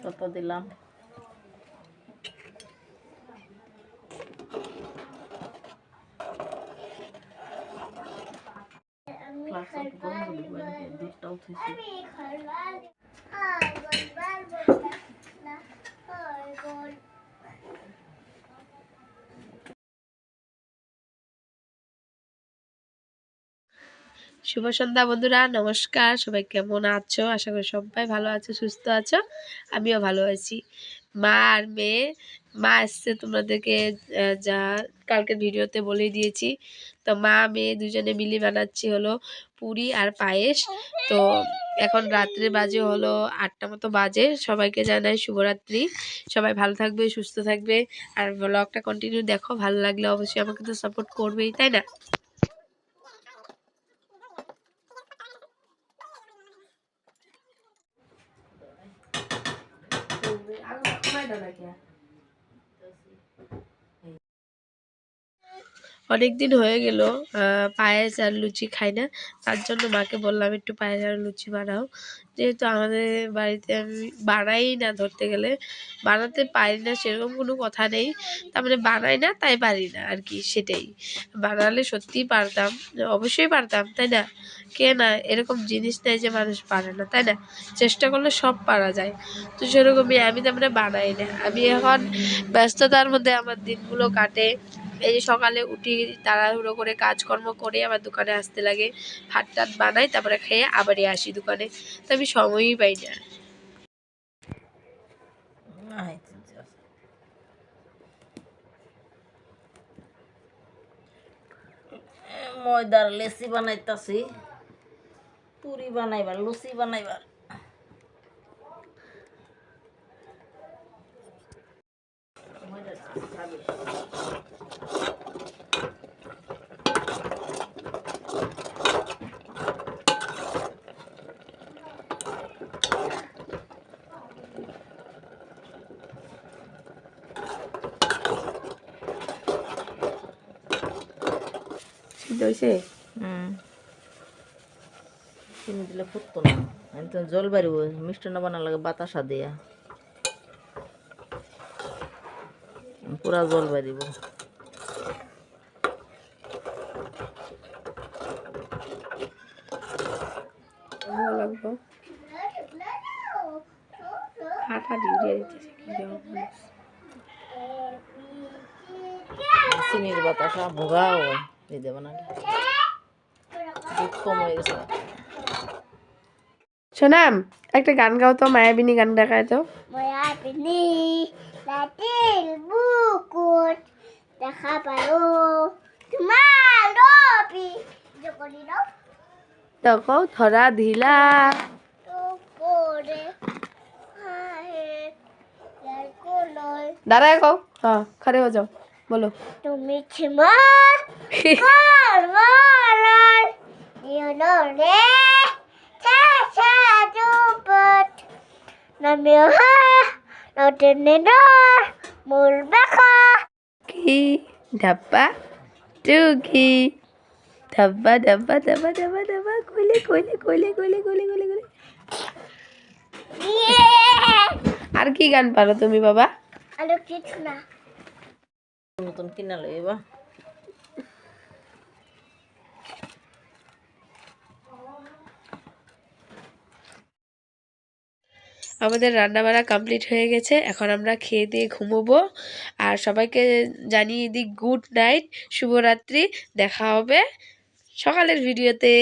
কত দিলাম দুধটা উঠেছে শুভ সন্ধ্যা বন্ধুরা, নমস্কার। সবাই কেমন আছো? আশা করি সবাই ভালো আছো, সুস্থ আছো। আমিও ভালো আছি। মা আর মেয়ে, মা এসছে তোমাদেরকে যা কালকের ভিডিওতে বলে দিয়েছি। তো মা মেয়ে দুজনে মিলে বানাচ্ছি হলো পুরি আর পায়েস। তো এখন রাত্রে বাজে হলো 8টা মতো বাজে। সবাইকে জানাই শুভরাত্রি। সবাই ভালো থাকবে, সুস্থ থাকবে। আর ব্লগটা কন্টিনিউ দেখো, ভালো লাগলে অবশ্যই আমাকে তো সাপোর্ট করবেই, তাই না? অনেকদিন হয়ে গেল পায়েস আর লুচি খাই না। তার জন্য মাকে বললাম একটু পায়েস আর লুচি বানাও। যেহেতু আমাদের বাড়িতে আমি বানাই না, ধরতে গেলে বানাতে পারি না সেরকম কোনো কথা নেই। তার মানে বানাই না তাই পারি না আর কি, সেটাই। বানালে সত্যিই পারতাম, অবশ্যই পারতাম, তাই না? কে না, এরকম জিনিস নেই যে মানুষ পারে না, তাই না? চেষ্টা করলে সব পারা যায়। তো সেরকমই আমি তার মানে বানাই না। আমি এখন ব্যস্ততার মধ্যে আমার দিনগুলো কাটে। এই যে সকালে উঠি, তাড়াহুড়ো করে কাজকর্ম করে আমার দোকানে আসতে লাগে, ভাত টাত বানাই, তারপরে খেয়ে আবারই আসি দোকানে। তো আমি সময়ই পাই না। ময়দার লেচি বানাইতাছি, পুরি বানাইবার, লুচি বানাইবার। চিনি দিলে ফুটতো না, আমি তো জল বাড়িব, মিষ্টান্ন বানা লাগে বাতাসা দিয়া, পুরা জল বাড়িব। চিনির বাতাসা ভোগাও দিতে বানালে দুধ কম হয়ে গেছে। সোনাম, একটা গান গাও তো, মায়াবিনী গান দেখায় তো। মায়াবিনী রাতের বুকুট দেখা পালো তোমার রবি যখনই রব দেখো ধরা ধিলা তো করে হায় যার কোলয় দাঁড়ায় কও। হ্যাঁ, খড়ে হয়ে যাও, বলো। তুমি ছিমার কারমালার ইউনো রে চাচা জুবট নামিও হা নটেনেডা মূল বেখা কি ডাব্বা টুকি ডাব্বা ডাব্বা ডাব্বা ডাব্বা ডাব্বা কইলে কইলে কইলে কইলে কইলে কইলে কইলে। আর কি গান পারো তুমি বাবা? আলো কিছু না নতুন কিনা লইবা। আমাদের রান্নাবাড়া কমপ্লিট হয়ে গেছে, এখন আমরা খেয়ে দিয়ে ঘুমোবো। আর সবাইকে জানিয়ে দিই গুড নাইট, শুভরাত্রি। দেখা হবে সকালের ভিডিওতে।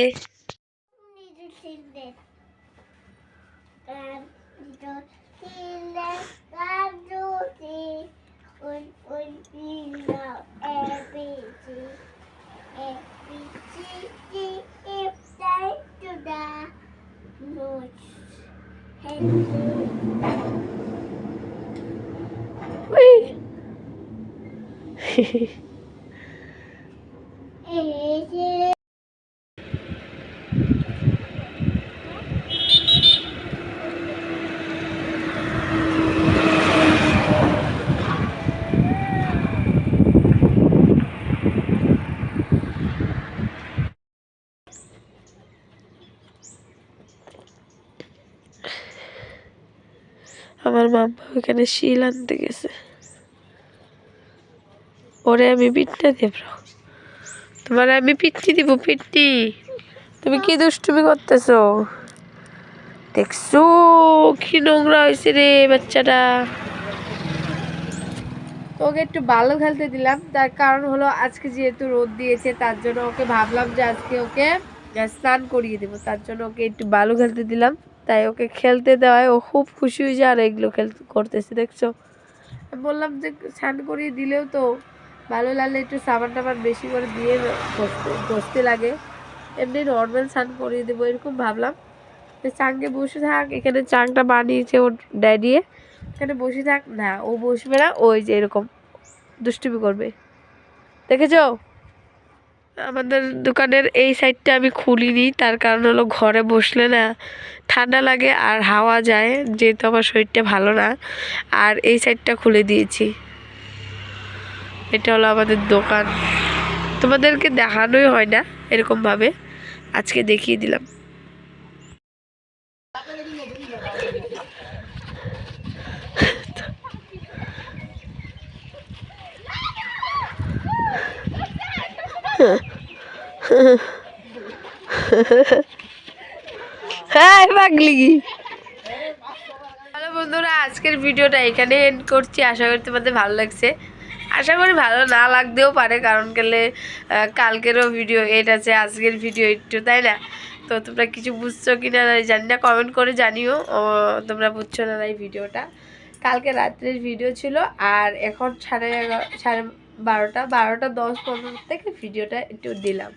আমার আমার মাম্মা ওখানে শিল আনতে গেছে। ওরে আমি পিঠটা দেব, তোমার আমি পিঠি দিব, পিঠি। তুমি কি দুষ্টুমি করতেছো? দেখছো কি নোংরা হয়েছে রে বাচ্চাটা। ওকে একটু ভালো খেলতে দিলাম, তার কারণ হলো আজকে যেহেতু রোদ দিয়েছে তার জন্য ওকে ভাবলাম যে আজকে ওকে স্নান করিয়ে দেবো, তার জন্য ওকে একটু ভালো খেলতে দিলাম। তাই ওকে খেলতে দেওয়ায় ও খুব খুশি হয়ে যায় আর এগুলো করতেছে। দেখছো, বললাম যে স্নান করিয়ে দিলেও তো ভালো লাগলে একটু সাবান টাবান বেশি করে দিয়ে ঘষতে লাগে, এমনি নর্মাল স্নান করিয়ে দেবো এরকম ভাবলাম। চাঙ্গে বসে থাক, এখানে চাংটা বানিয়েছে ওর ড্যাডিয়ে, এখানে বসে থাক। না, ও বসবে না, ওই যে এরকম দুষ্টুমি করবে, দেখেছো? আমাদের দোকানের এই সাইডটা আমি খুলিনি, তার কারণ হলো ঘরে বসলে না ঠান্ডা লাগে আর হাওয়া যায়, যেহেতু আমার শরীরটা ভালো না, আর এই সাইডটা খুলে দিয়েছি। এটা হলো আমাদের দোকান, তোমাদেরকে দেখানোই হয় না এরকমভাবে, আজকে দেখিয়ে দিলাম। হ্যাঁ পাগলি। হ্যালো বন্ধুরা, আজকের ভিডিওটা এখানে এন্ড করছি। আশা করি তোমাদের ভালো লাগছে, আশা করি ভালো না লাগতেও পারে, কারণ কালকেরও ভিডিও এড আছে, আজকের ভিডিও একটু, তাই না? তো তোমরা কিছু বুঝছো কি না জানি না, কমেন্ট করে জানিও তোমরা বুঝছো না এই ভিডিওটা। কালকে রাত্রের ভিডিও ছিল, আর এখন সাড়ে 12:10-15 থেকে ভিডিওটা একটু দিলাম।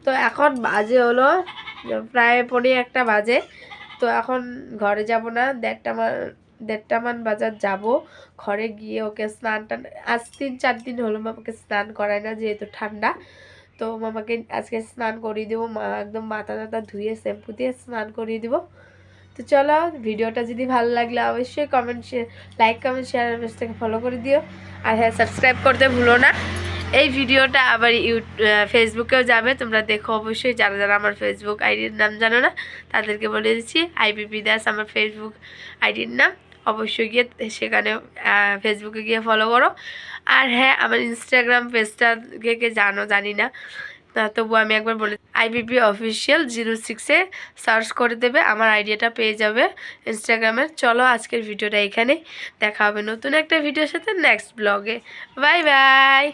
তো এখন বাজে হলো প্রায় 1:45 বাজে। তো এখন ঘরে যাব না, 1:30 বাজার যাব। ঘরে গিয়ে ওকে স্নান টান, আজ 3-4 দিন হলো মামাকে স্নান করায় না, যেহেতু ঠান্ডা। তো মামাকে আজকে স্নান করিয়ে দেবো, একদম মাথা টাথা ধুয়ে শ্যাম্পু দিয়ে স্নান করিয়ে দেবো। তো চলো, ভিডিওটা যদি ভালো লাগলে অবশ্যই লাইক কমেন্ট শেয়ার আর পেজটাকে ফলো করে দিও। আর হ্যাঁ, সাবস্ক্রাইব করতে ভুলো না। এই ভিডিওটা আবার ফেসবুকেও যাবে, তোমরা দেখো অবশ্যই। যারা যারা আমার ফেসবুক আইডির নাম জানো না তাদেরকে বলে দিচ্ছি, আইপিপি দাস আমার ফেসবুক আইডির নাম। অবশ্যই গিয়ে সেখানে ফেসবুকে গিয়ে ফলো করো। আর হ্যাঁ, আমার ইনস্টাগ্রাম পেজটা কে জানো জানি না, তবু আমি একবার বলে, আইপিপি অফিসিয়াল 06-এ সার্চ করে দেবে, আমার আইডিয়াটা পেয়ে যাবে ইনস্টাগ্রামের। চলো, আজকের ভিডিওটা এখানেই, দেখা হবে নতুন একটা ভিডিওর সাথে নেক্সট ব্লগে। Bye bye.